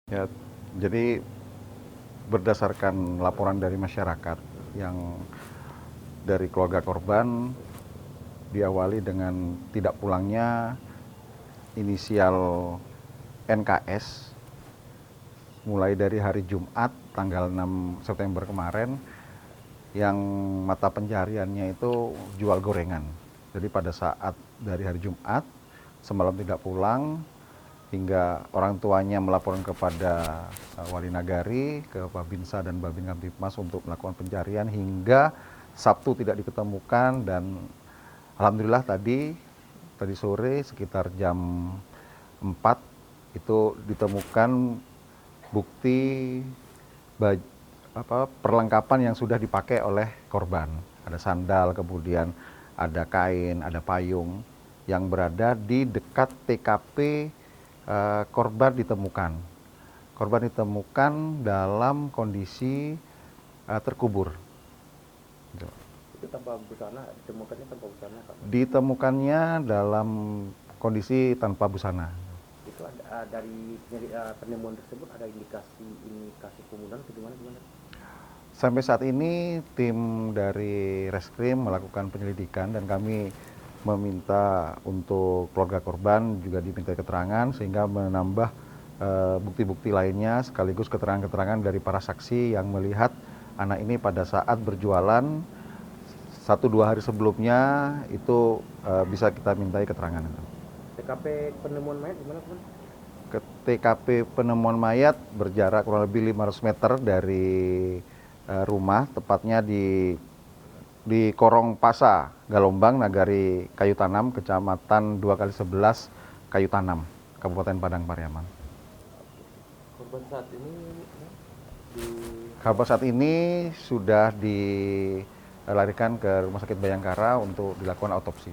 Ya, jadi berdasarkan laporan dari masyarakat yang dari keluarga korban diawali dengan tidak pulangnya inisial NKS mulai dari hari Jumat tanggal 6 September kemarin yang mata pencariannya itu jual gorengan. Jadi pada saat dari hari Jumat semalam tidak pulang hingga orang tuanya melaporkan kepada Wali Nagari, ke Babinsa dan Babin Kamtipmas untuk melakukan pencarian hingga Sabtu tidak diketemukan dan alhamdulillah tadi sore sekitar jam 4 itu ditemukan bukti perlengkapan yang sudah dipakai oleh korban. Ada sandal, kemudian ada kain, ada payung yang berada di dekat TKP korban ditemukan. Korban ditemukan dalam kondisi terkubur. Itu tanpa busana, ditemukannya tanpa busana, Pak? Ditemukannya dalam kondisi tanpa busana. Itu ada, dari penemuan tersebut ada indikasi pembunuhan atau gimana? Sampai saat ini tim dari Reskrim melakukan penyelidikan dan kami meminta untuk keluarga korban juga diminta keterangan sehingga menambah bukti-bukti lainnya sekaligus keterangan-keterangan dari para saksi yang melihat anak ini pada saat berjualan 1-2 hari sebelumnya itu bisa kita mintai keterangan itu. TKP penemuan mayat gimana, Pak? Ke TKP penemuan mayat berjarak kurang lebih 500 meter dari rumah, tepatnya di Korong Pasa, Galombang, Nagari Kayu Tanam, Kecamatan 2x11 Kayu Tanam, Kabupaten Padang Pariaman. Korban saat ini di Kabar saat ini sudah dilarikan ke Rumah Sakit Bayangkara untuk dilakukan autopsi.